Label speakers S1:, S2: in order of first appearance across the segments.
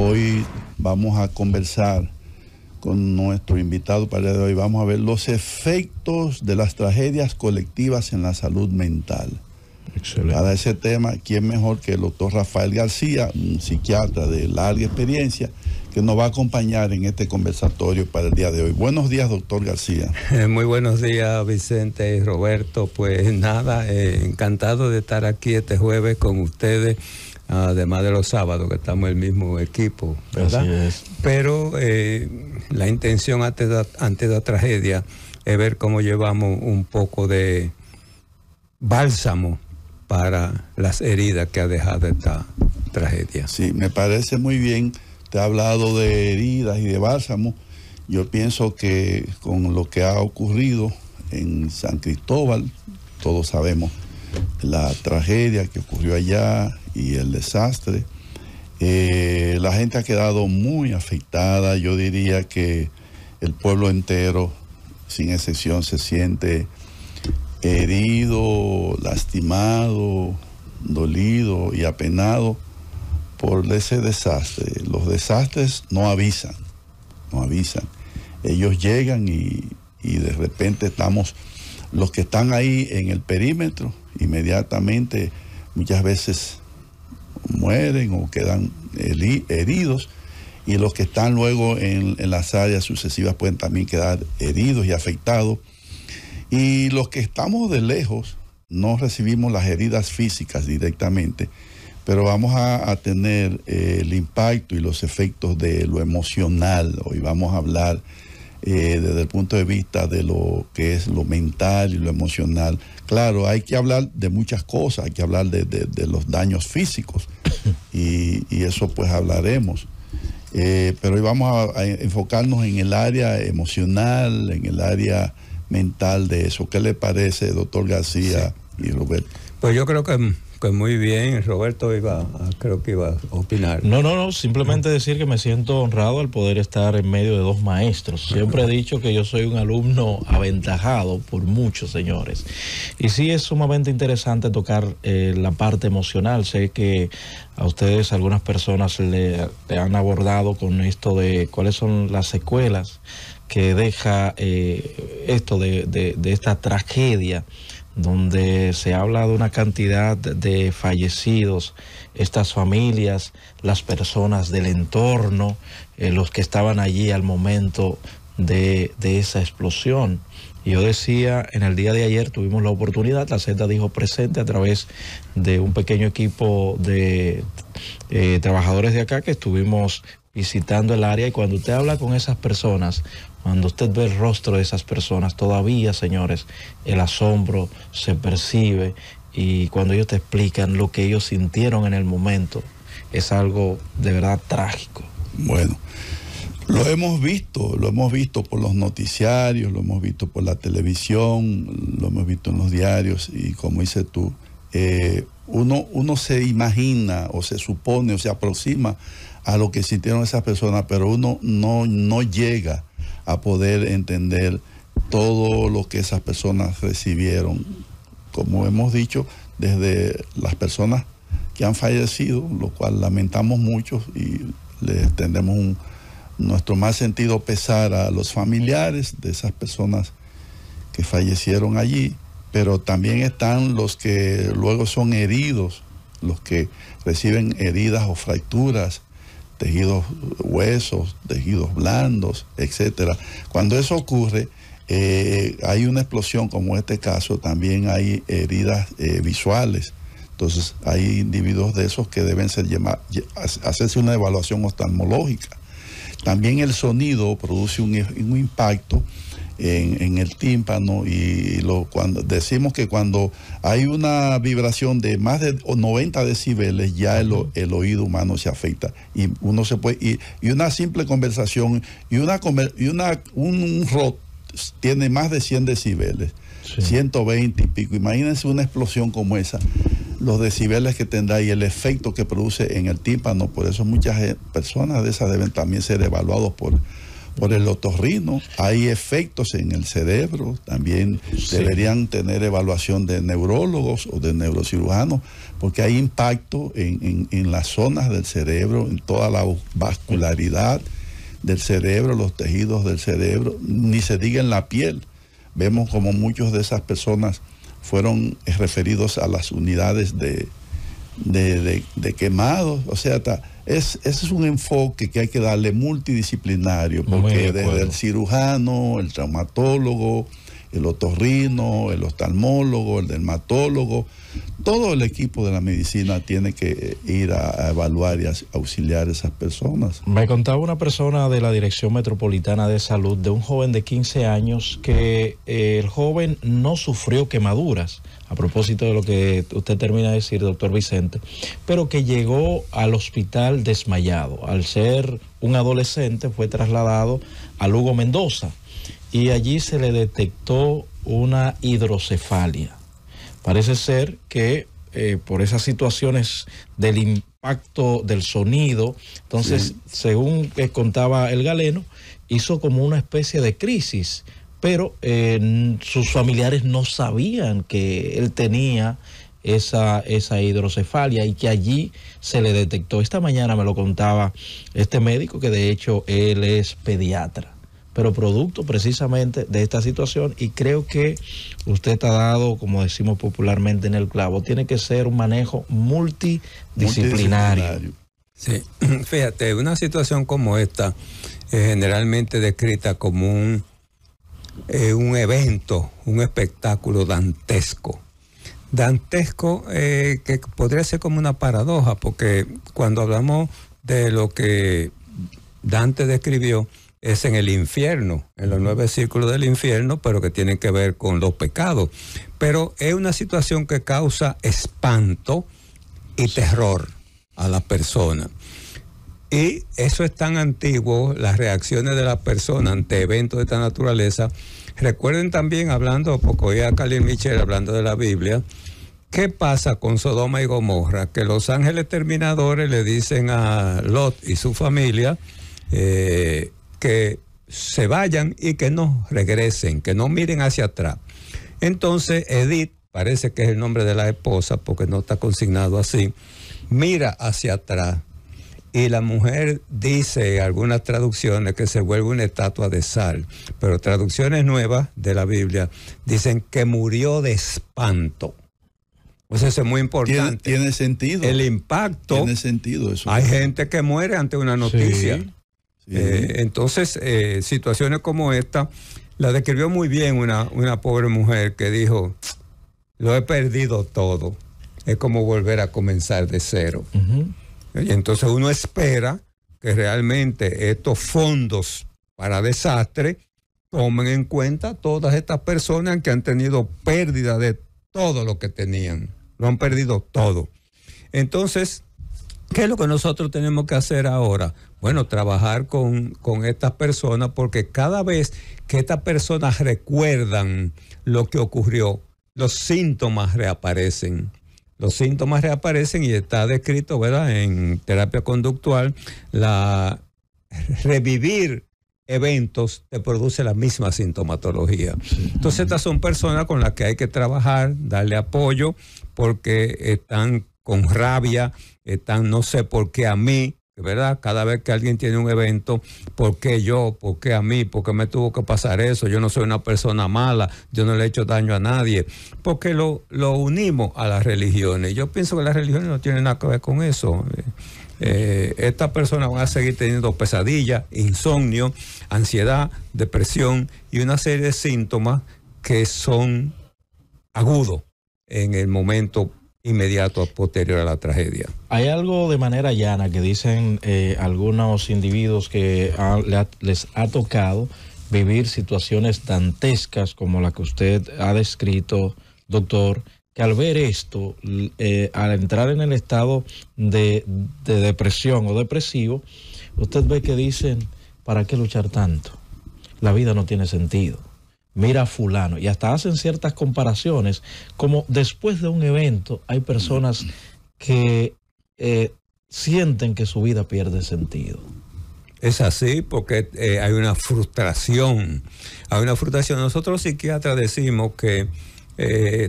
S1: Hoy vamos a conversar con nuestro invitado para el día de hoy. Vamos a ver los efectos de las tragedias colectivas en la salud mental.
S2: Excelente.
S1: Para ese tema, ¿quién mejor que el doctor Rafael García, un psiquiatra de larga experiencia, que nos va a acompañar en este conversatorio para el día de hoy? Buenos días, doctor García.
S3: Muy buenos días, Vicente y Roberto. Pues nada, encantado de estar aquí este jueves con ustedes, además de los sábados, que estamos en el mismo equipo, ¿verdad?
S2: Así es.
S3: Pero la intención ante la tragedia es ver cómo llevamos un poco de bálsamo para las heridas que ha dejado esta tragedia.
S1: Sí, me parece muy bien. Te ha hablado de heridas y de bálsamo. Yo pienso que con lo que ha ocurrido en San Cristóbal, todos sabemos la tragedia que ocurrió allá y el desastre. La gente ha quedado muy afectada. Yo diría que el pueblo entero, sin excepción, se siente herido, lastimado, dolido y apenado por ese desastre. Los desastres no avisan. Ellos llegan y de repente estamos, los que están ahí en el perímetro, inmediatamente muchas veces mueren o quedan heridos, y los que están luego en las áreas sucesivas pueden también quedar heridos y afectados. Y los que estamos de lejos no recibimos las heridas físicas directamente, pero vamos a tener el impacto y los efectos de lo emocional. Hoy vamos a hablar desde el punto de vista de lo que es lo mental y lo emocional. Claro, hay que hablar de muchas cosas, hay que hablar de los daños físicos y eso pues hablaremos. Pero hoy vamos a enfocarnos en el área emocional, en el área mental de eso. ¿Qué le parece, doctor García y Roberto?
S3: Pues yo creo que muy bien. Roberto creo que iba a opinar.
S2: No, simplemente decir que me siento honrado al poder estar en medio de dos maestros. Siempre he dicho que yo soy un alumno aventajado por muchos, señores. Y sí es sumamente interesante tocar la parte emocional. Sé que a ustedes, algunas personas le han abordado con esto de cuáles son las secuelas que deja esto de esta tragedia, donde se habla de una cantidad de fallecidos, estas familias, las personas del entorno, los que estaban allí al momento de esa explosión. Y yo decía, en el día de ayer tuvimos la oportunidad, la Z dijo presente a través de un pequeño equipo de trabajadores de acá que estuvimos visitando el área, y cuando usted habla con esas personas, cuando usted ve el rostro de esas personas, todavía, señores, el asombro se percibe, y cuando ellos te explican lo que ellos sintieron en el momento, es algo de verdad trágico.
S1: Bueno, lo hemos visto por los noticiarios, lo hemos visto por la televisión, lo hemos visto en los diarios, y como dices tú, uno se imagina o se supone o se aproxima a lo que sintieron esas personas, pero uno no llega a poder entender todo lo que esas personas recibieron. Como hemos dicho, desde las personas que han fallecido, lo cual lamentamos mucho, y le extendemos nuestro más sentido pesar a los familiares de esas personas que fallecieron allí, pero también están los que luego son heridos, los que reciben heridas o fracturas, tejidos huesos, tejidos blandos, etcétera. Cuando eso ocurre, hay una explosión como este caso, también hay heridas visuales. Entonces hay individuos de esos que deben hacerse una evaluación oftalmológica. También el sonido produce un impacto en el tímpano, y cuando decimos que cuando hay una vibración de más de 90 decibeles, ya el oído humano se afecta, y uno se puede, y una simple conversación y un rock tiene más de 100 decibeles, sí. 120 y pico. Imagínense una explosión como esa, los decibeles que tendrá y el efecto que produce en el tímpano. Por eso muchas personas de esas deben también ser evaluados por por el otorrino. Hay efectos en el cerebro, también deberían tener evaluación de neurólogos o de neurocirujanos, porque hay impacto en las zonas del cerebro, en toda la vascularidad del cerebro, los tejidos del cerebro, ni se diga en la piel. Vemos como muchos de esas personas fueron referidos a las unidades de quemados. O sea, ese es un enfoque que hay que darle multidisciplinario, porque desde el cirujano, el traumatólogo, el otorrino, el oftalmólogo, el dermatólogo, todo el equipo de la medicina tiene que ir a evaluar y a auxiliar a esas personas.
S2: Me contaba una persona de la Dirección Metropolitana de Salud de un joven de 15 años que el joven no sufrió quemaduras, a propósito de lo que usted termina de decir, doctor Vicente, pero que llegó al hospital desmayado. Al ser un adolescente fue trasladado a Lugo Mendoza y allí se le detectó una hidrocefalia. Parece ser que por esas situaciones del impacto del sonido, entonces, según contaba el galeno, hizo como una especie de crisis, pero sus familiares no sabían que él tenía esa hidrocefalia y que allí se le detectó. Esta mañana me lo contaba este médico, que de hecho él es pediatra, pero producto precisamente de esta situación, y creo que usted ha dado, como decimos popularmente, en el clavo. Tiene que ser un manejo multidisciplinario.
S3: Sí, fíjate, una situación como esta es generalmente descrita como un evento, un espectáculo dantesco. Dantesco que podría ser como una paradoja, porque cuando hablamos de lo que Dante describió, es en el infierno, en los 9 círculos del infierno, pero que tienen que ver con los pecados. Pero es una situación que causa espanto y terror a la persona. Y eso es tan antiguo, las reacciones de la persona ante eventos de esta naturaleza. Recuerden también, hablando, porque hoy a Khalil Michel hablando de la Biblia, ¿qué pasa con Sodoma y Gomorra? Que los ángeles terminadores le dicen a Lot y su familia que se vayan y que no regresen, que no miren hacia atrás. Entonces Edith, parece que es el nombre de la esposa porque no está consignado así, mira hacia atrás y la mujer dice en algunas traducciones que se vuelve una estatua de sal, pero traducciones nuevas de la Biblia dicen que murió de espanto. Pues eso es muy importante.
S1: Tiene sentido.
S3: El impacto.
S1: Tiene sentido eso.
S3: Hay gente que muere ante una noticia.
S1: Sí.
S3: Entonces, situaciones como esta, la describió muy bien una pobre mujer que dijo, lo he perdido todo, es como volver a comenzar de cero. Y entonces uno espera que realmente estos fondos para desastre tomen en cuenta todas estas personas que han tenido pérdida de todo lo que tenían, lo han perdido todo. Entonces, ¿qué es lo que nosotros tenemos que hacer ahora? Bueno, trabajar con estas personas, porque cada vez que estas personas recuerdan lo que ocurrió, los síntomas reaparecen. Los síntomas reaparecen y está descrito, ¿verdad?, en terapia conductual, revivir eventos te produce la misma sintomatología. Entonces estas son personas con las que hay que trabajar, darle apoyo, porque están con rabia, están no sé por qué a mí, ¿verdad? Cada vez que alguien tiene un evento, ¿por qué yo? ¿Por qué a mí? ¿Por qué me tuvo que pasar eso? Yo no soy una persona mala, yo no le he hecho daño a nadie. Porque lo unimos a las religiones. Yo pienso que las religiones no tienen nada que ver con eso. Estas personas van a seguir teniendo pesadillas, insomnio, ansiedad, depresión y una serie de síntomas que son agudos en el momento inmediato posterior a la tragedia.
S2: Hay algo de manera llana que dicen algunos individuos que les ha tocado vivir situaciones dantescas como la que usted ha descrito, doctor, que al ver esto, al entrar en el estado de depresión o depresivo, usted ve que dicen, ¿para qué luchar tanto? La vida no tiene sentido. Mira a fulano, y hasta hacen ciertas comparaciones, como después de un evento hay personas que sienten que su vida pierde sentido.
S3: Es así porque hay una frustración. Hay una frustración. Nosotros los psiquiatras decimos que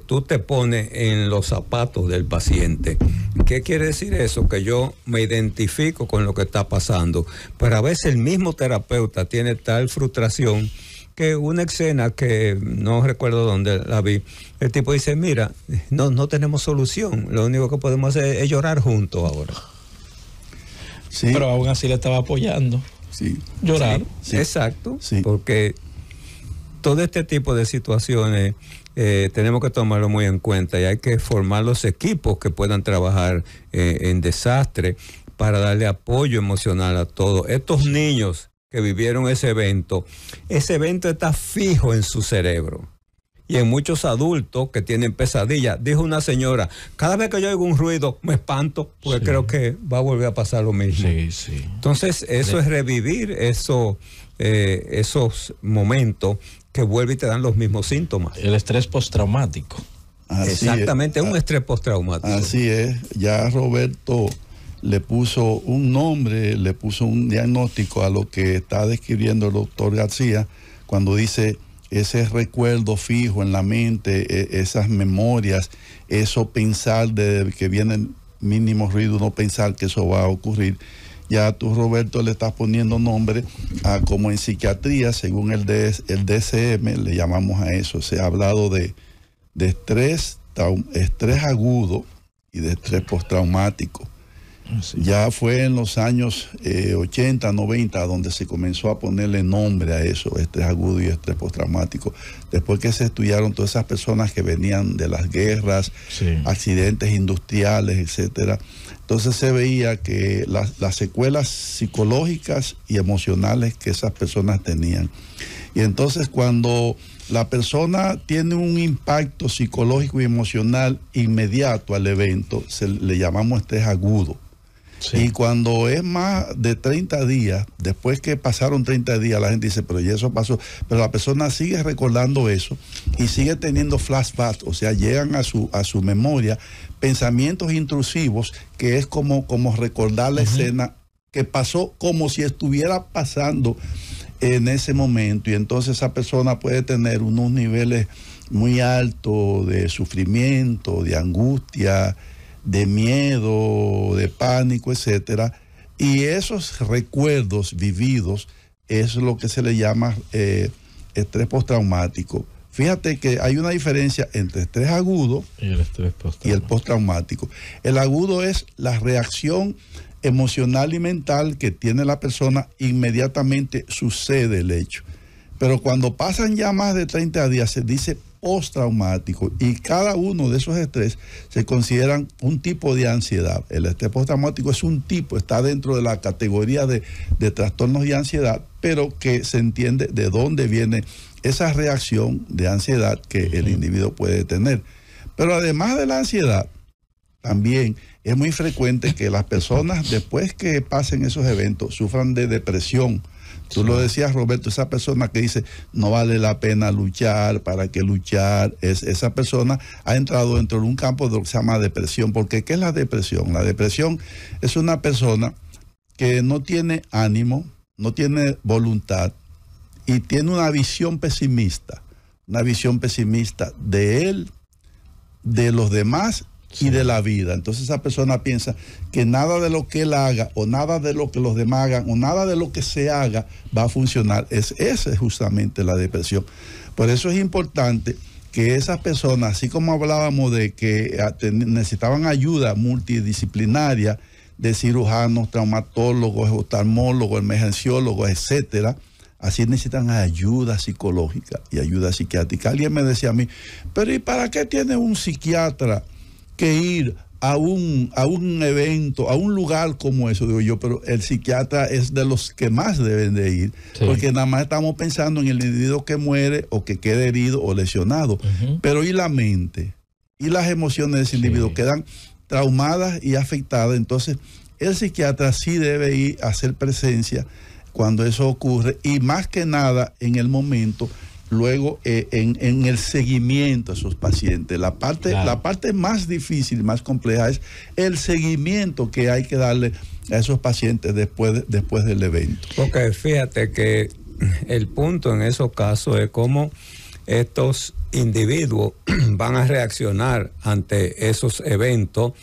S3: tú te pones en los zapatos del paciente. ¿Qué quiere decir eso? Que yo me identifico con lo que está pasando. Pero a veces el mismo terapeuta tiene tal frustración que una escena que no recuerdo dónde la vi, el tipo dice, mira, no tenemos solución. Lo único que podemos hacer es llorar juntos ahora.
S2: Sí. Pero aún así le estaba apoyando.
S1: Sí.
S3: Llorar. Sí. Exacto. Sí. Porque todo este tipo de situaciones tenemos que tomarlo muy en cuenta y hay que formar los equipos que puedan trabajar en desastre para darle apoyo emocional a todos estos niños que vivieron ese evento está fijo en su cerebro. Y en muchos adultos que tienen pesadillas, dijo una señora, cada vez que yo oigo un ruido me espanto porque creo que va a volver a pasar lo mismo.
S2: Sí, sí.
S3: Entonces eso es revivir esos momentos que vuelven y te dan los mismos síntomas.
S2: El estrés postraumático.
S3: Exactamente, un estrés postraumático.
S1: Así es, ya Roberto le puso un nombre, le puso un diagnóstico a lo que está describiendo el doctor García cuando dice ese recuerdo fijo en la mente, esas memorias, eso pensar de que viene el mínimo ruido, no pensar que eso va a ocurrir. Ya tú, Roberto, le estás poniendo nombre a como en psiquiatría, según el DSM, le llamamos a eso. Se ha hablado de estrés agudo y de estrés postraumático. Sí. Ya fue en los años 80, 90 donde se comenzó a ponerle nombre a eso, estrés agudo y estrés postraumático. Después que se estudiaron todas esas personas que venían de las guerras, accidentes industriales, etcétera. Entonces se veía que las secuelas psicológicas y emocionales que esas personas tenían. Y entonces cuando la persona tiene un impacto psicológico y emocional inmediato al evento, le llamamos estrés agudo. Sí. Y cuando es más de 30 días, después que pasaron 30 días, la gente dice, pero ya eso pasó, pero la persona sigue recordando eso y sigue teniendo flashbacks, o sea, llegan a su memoria pensamientos intrusivos, que es como recordar la escena que pasó como si estuviera pasando en ese momento, y entonces esa persona puede tener unos niveles muy altos de sufrimiento, de angustia, de miedo, de pánico, etcétera, y esos recuerdos vividos es lo que se le llama estrés postraumático. Fíjate que hay una diferencia entre estrés agudo y el postraumático. El agudo es la reacción emocional y mental que tiene la persona, inmediatamente sucede el hecho. Pero cuando pasan ya más de 30 días se dice postraumático, y cada uno de esos estrés se consideran un tipo de ansiedad. El estrés postraumático es un tipo, está dentro de la categoría de trastornos de ansiedad, pero que se entiende de dónde viene esa reacción de ansiedad que el individuo puede tener. Pero además de la ansiedad, también es muy frecuente que las personas, después que pasen esos eventos, sufran de depresión. Tú lo decías, Roberto, esa persona que dice no vale la pena luchar, ¿para qué luchar? Esa persona ha entrado dentro de un campo de lo que se llama depresión. Porque ¿qué es la depresión? La depresión es una persona que no tiene ánimo, no tiene voluntad y tiene una visión pesimista de él, de los demás y de la vida. Entonces esa persona piensa que nada de lo que él haga, o nada de lo que los demás hagan, o nada de lo que se haga va a funcionar. Esa es justamente la depresión. Por eso es importante que esas personas, así como hablábamos de que necesitaban ayuda multidisciplinaria de cirujanos, traumatólogos, oftalmólogos, emergenciólogos, etcétera, así necesitan ayuda psicológica y ayuda psiquiátrica. Alguien me decía a mí, pero ¿y para qué tiene un psiquiatra que ir a un evento, a un lugar como eso? Digo yo, pero el psiquiatra es de los que más deben de ir, porque nada más estamos pensando en el individuo que muere o que quede herido o lesionado. Pero ¿y la mente? ¿Y las emociones de ese individuo? Quedan traumadas y afectadas. Entonces el psiquiatra sí debe ir a hacer presencia cuando eso ocurre, y más que nada en el momento luego en el seguimiento a esos pacientes. La parte más difícil, más compleja es el seguimiento que hay que darle a esos pacientes después del evento.
S3: Porque fíjate que el punto en esos casos es cómo estos individuos van a reaccionar ante esos eventos.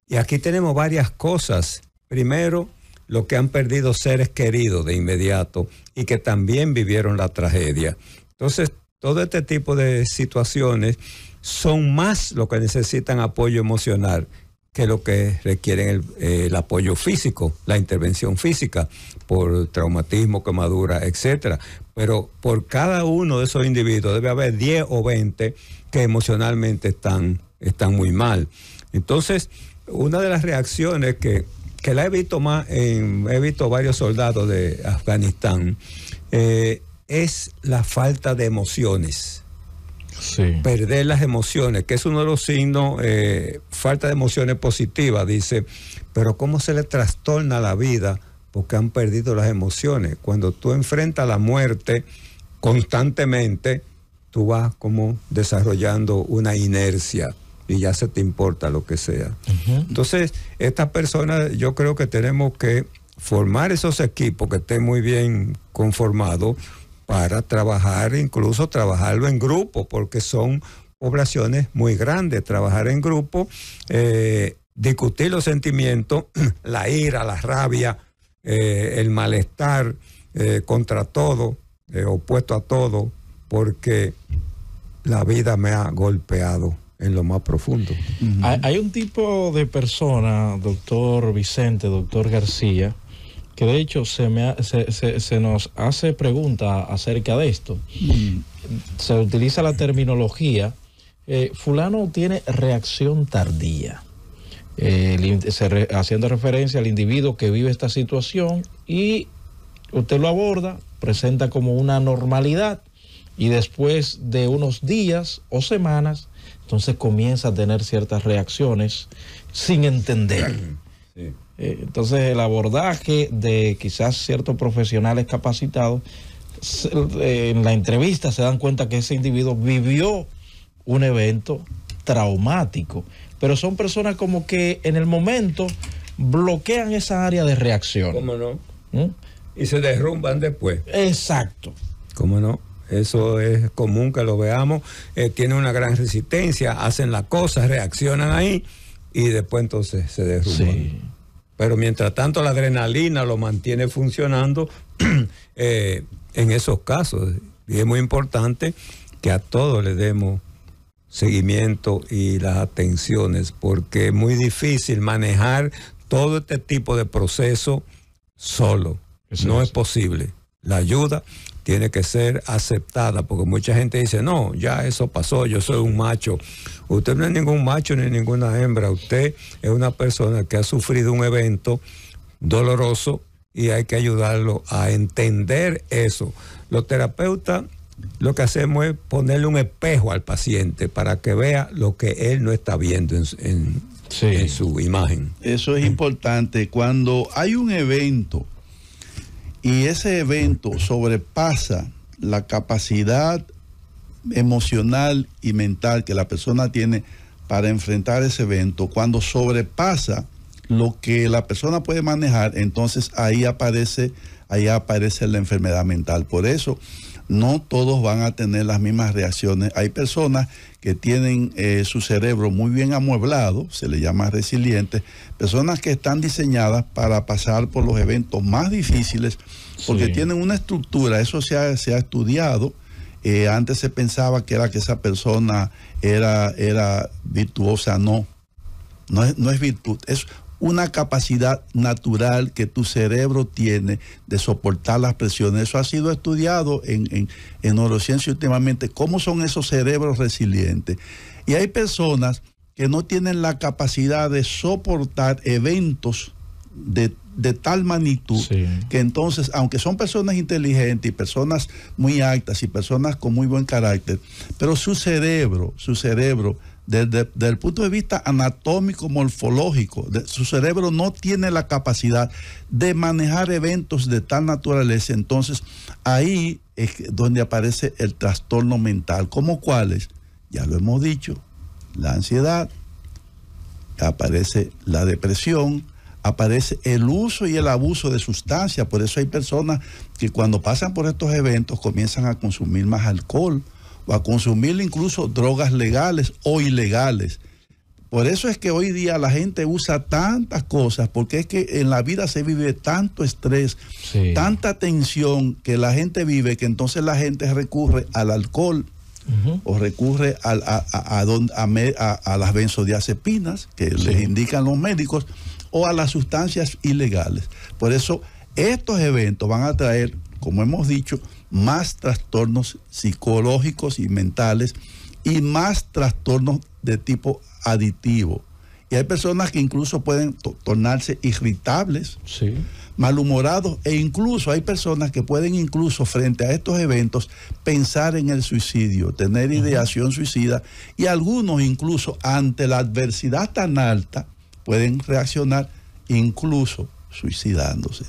S3: Y aquí tenemos varias cosas. Primero, los que han perdido seres queridos de inmediato y que también vivieron la tragedia. Entonces, todo este tipo de situaciones son más lo que necesitan apoyo emocional que lo que requieren el apoyo físico, la intervención física, por traumatismo, quemadura, etcétera. Pero por cada uno de esos individuos debe haber 10 o 20 que emocionalmente están muy mal. Entonces, una de las reacciones que la he visto he visto varios soldados de Afganistán, es la falta de emociones.
S2: Sí.
S3: Perder las emociones, que es uno de los signos, falta de emociones positivas, dice, pero cómo se le trastorna la vida porque han perdido las emociones. Cuando tú enfrentas la muerte constantemente, tú vas como desarrollando una inercia y ya se te importa lo que sea. Uh-huh. Entonces, estas personas, yo creo que tenemos que formar esos equipos que estén muy bien conformados para trabajar, incluso trabajarlo en grupo, porque son poblaciones muy grandes. Trabajar en grupo, discutir los sentimientos, la ira, la rabia, el malestar contra todo, opuesto a todo, porque la vida me ha golpeado en lo más profundo.
S2: Uh-huh. Hay un tipo de persona, doctor Vicente, doctor García, que de hecho se nos hace pregunta acerca de esto. Se utiliza la terminología, fulano tiene reacción tardía, haciendo referencia al individuo que vive esta situación, y usted lo aborda, presenta como una normalidad, y después de unos días o semanas, entonces comienza a tener ciertas reacciones sin entender. Sí. Entonces el abordaje de quizás ciertos profesionales capacitados, en la entrevista se dan cuenta que ese individuo vivió un evento traumático, pero son personas como que en el momento bloquean esa área de reacción.
S3: ¿Cómo no? Y se derrumban después.
S2: Exacto.
S3: ¿Cómo no? Eso es común que lo veamos. Tienen una gran resistencia, hacen las cosas, reaccionan ahí y después entonces se derrumban. Sí. Pero mientras tanto la adrenalina lo mantiene funcionando en esos casos. Y es muy importante que a todos le demos seguimiento y las atenciones, porque es muy difícil manejar todo este tipo de proceso solo. No es posible. La ayuda tiene que ser aceptada, porque mucha gente dice, no, ya eso pasó, yo soy un macho. Usted no es ningún macho ni ninguna hembra, usted es una persona que ha sufrido un evento doloroso y hay que ayudarlo a entender eso. Los terapeutas lo que hacemos es ponerle un espejo al paciente para que vea lo que él no está viendo en su imagen.
S1: Eso es importante. Cuando hay un evento y ese evento sobrepasa la capacidad emocional y mental que la persona tiene para enfrentar ese evento, cuando sobrepasa lo que la persona puede manejar, entonces ahí aparece la enfermedad mental. Por eso no todos van a tener las mismas reacciones. Hay personas que tienen su cerebro muy bien amueblado, se le llama resilientes, personas que están diseñadas para pasar por los eventos más difíciles, porque tienen una estructura, eso se ha estudiado. Antes se pensaba que esa persona era virtuosa. No es virtud, es una capacidad natural que tu cerebro tiene de soportar las presiones. Eso ha sido estudiado en neurociencia últimamente, cómo son esos cerebros resilientes. Y hay personas que no tienen la capacidad de soportar eventos de tal magnitud, que entonces, aunque son personas inteligentes y personas muy altas y personas con muy buen carácter, pero su cerebro, desde el punto de vista anatómico, morfológico, su cerebro no tiene la capacidad de manejar eventos de tal naturaleza. Entonces, ahí es donde aparece el trastorno mental. ¿Cómo cuáles? Ya lo hemos dicho, la ansiedad, aparece la depresión, aparece el uso y el abuso de sustancias. Por eso hay personas que cuando pasan por estos eventos comienzan a consumir más alcohol o a consumir incluso drogas legales o ilegales. Por eso es que hoy día la gente usa tantas cosas, porque es que en la vida se vive tanto estrés, sí, tanta tensión que la gente vive, que entonces la gente recurre al alcohol, o recurre a las benzodiazepinas que sí, les indican los médicos, o a las sustancias ilegales. Por eso estos eventos van a traer, como hemos dicho, más trastornos psicológicos y mentales y más trastornos de tipo adictivo. Y hay personas que incluso pueden tornarse irritables, sí, malhumorados, e incluso hay personas que pueden incluso frente a estos eventos pensar en el suicidio, tener ideación suicida, y algunos incluso ante la adversidad tan alta pueden reaccionar incluso suicidándose.